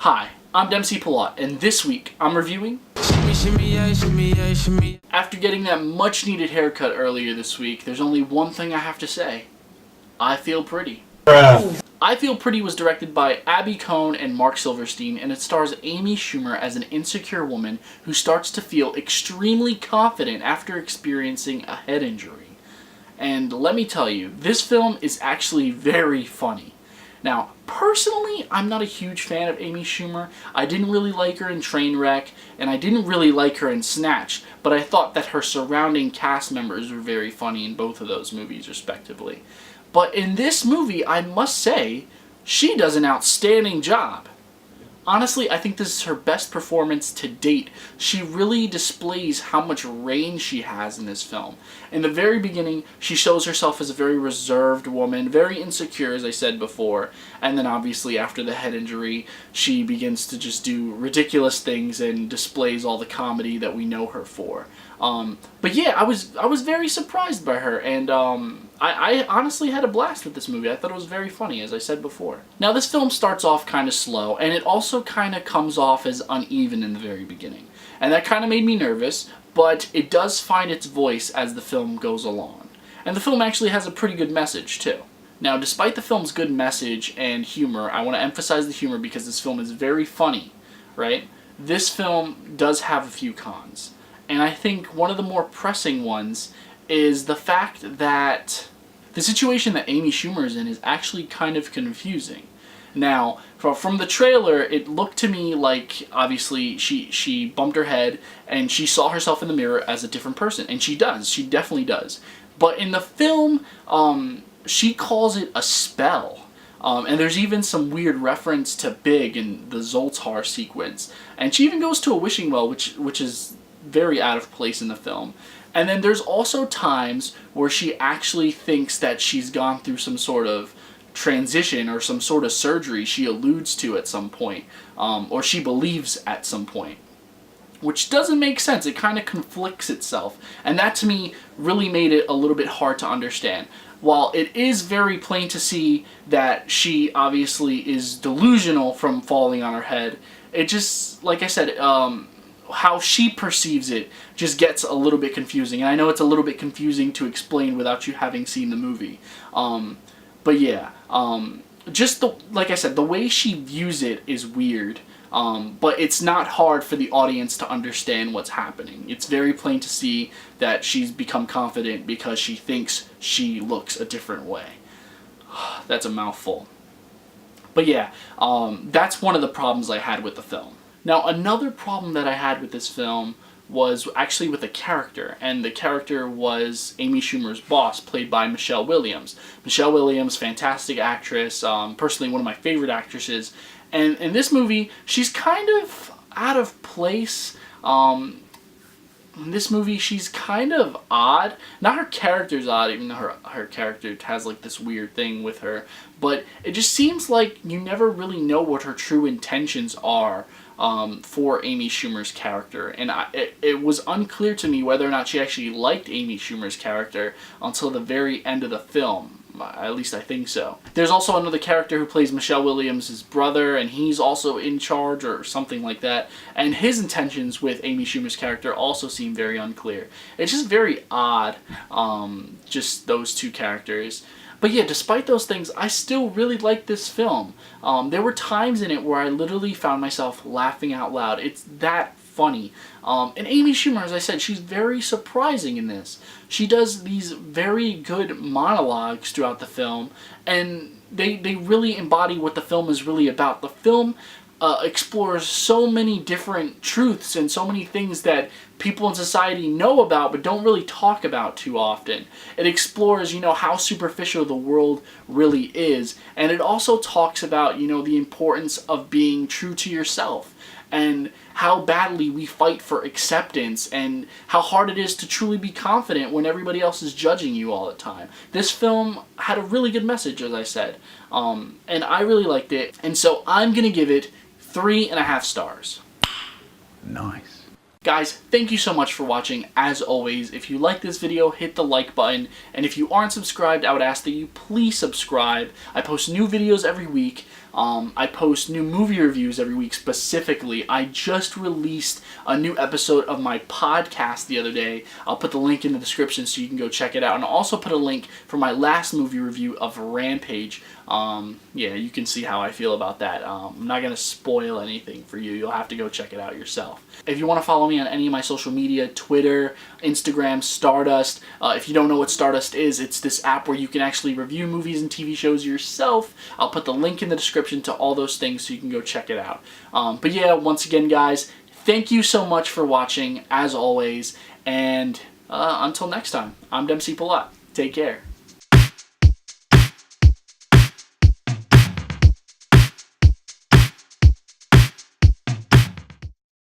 Hi, I'm Dempsey Pillot, and this week I'm reviewing... After getting that much needed haircut earlier this week, there's only one thing I have to say. I Feel Pretty. I Feel Pretty was directed by Kohn and Marc Silverstein, and it stars Amy Schumer as an insecure woman who starts to feel extremely confident after experiencing a head injury. And let me tell you, this film is actually very funny. Now, personally, I'm not a huge fan of Amy Schumer. I didn't really like her in Trainwreck, and I didn't really like her in Snatch, but I thought that her surrounding cast members were very funny in both of those movies, respectively. But in this movie, I must say, she does an outstanding job. Honestly, I think this is her best performance to date. She really displays how much range she has in this film. In the very beginning, she shows herself as a very reserved woman, very insecure, as I said before. And then obviously after the head injury, she begins to just do ridiculous things and displays all the comedy that we know her for. But yeah, I was very surprised by her, and I honestly had a blast with this movie. I thought it was very funny, as I said before. Now, this film starts off kind of slow, and it also kind of comes off as uneven in the very beginning. And that kind of made me nervous, but it does find its voice as the film goes along. And the film actually has a pretty good message, too. Now, despite the film's good message and humor, I want to emphasize the humor because this film is very funny, right? This film does have a few cons. And I think one of the more pressing ones is the fact that the situation that Amy Schumer is in is actually kind of confusing. Now, from the trailer, it looked to me like, obviously, she bumped her head and she saw herself in the mirror as a different person. And she does. She definitely does. But in the film, she calls it a spell. And there's even some weird reference to Big in the Zoltar sequence. And she even goes to a wishing well, which is very out of place in the film. And then there's also times where she actually thinks that she's gone through some sort of transition or some sort of surgery she alludes to at some point, or she believes at some point. Which doesn't make sense. It kind of conflicts itself. And that to me really made it a little bit hard to understand. While it is very plain to see that she obviously is delusional from falling on her head, it just, like I said, how she perceives it just gets a little bit confusing. And I know it's a little bit confusing to explain without you having seen the movie. But yeah, just like I said, the way she views it is weird. But it's not hard for the audience to understand what's happening. It's very plain to see that she's become confident because she thinks she looks a different way. That's a mouthful. But yeah, that's one of the problems I had with the film. Now, another problem that I had with this film was actually with a character, and the character was Amy Schumer's boss, played by Michelle Williams. Michelle Williams, fantastic actress, personally one of my favorite actresses, and in this movie, she's kind of out of place. In this movie, she's kind of odd. Not her character's odd, even though her character has like this weird thing with her, but it just seems like you never really know what her true intentions are for Amy Schumer's character, and it was unclear to me whether or not she actually liked Amy Schumer's character until the very end of the film. At least I think so. There's also another character who plays Michelle Williams' brother, and he's also in charge or something like that, and his intentions with Amy Schumer's character also seem very unclear. It's just very odd, just those two characters. But yeah, despite those things, I still really like this film. There were times in it where I literally found myself laughing out loud. It's that funny. And Amy Schumer, as I said, she's very surprising in this. She does these very good monologues throughout the film, and they really embody what the film is really about. The film explores so many different truths and so many things that people in society know about but don't really talk about too often. It explores, how superficial the world really is, and it also talks about, the importance of being true to yourself and how badly we fight for acceptance and how hard it is to truly be confident when everybody else is judging you all the time. This film had a really good message, as I said, and I really liked it, and so I'm going to give it 3.5 stars. Nice. Guys, thank you so much for watching. As always, if you like this video, hit the like button, and if you aren't subscribed, I would ask that you please subscribe. I post new videos every week. I post new movie reviews every week. Specifically, I just released a new episode of my podcast the other day. I'll put the link in the description so you can go check it out. And I'll also put a link for my last movie review of Rampage. Yeah, you can see how I feel about that. I'm not going to spoil anything for you. You'll have to go check it out yourself. If you want to follow me on any of my social media, Twitter, Instagram, Stardust. If you don't know what Stardust is, it's this app where you can actually review movies and TV shows yourself. I'll put the link in the description to all those things so you can go check it out. But yeah, once again, guys, thank you so much for watching, as always. And until next time, I'm Dempsey Pillot. Take care.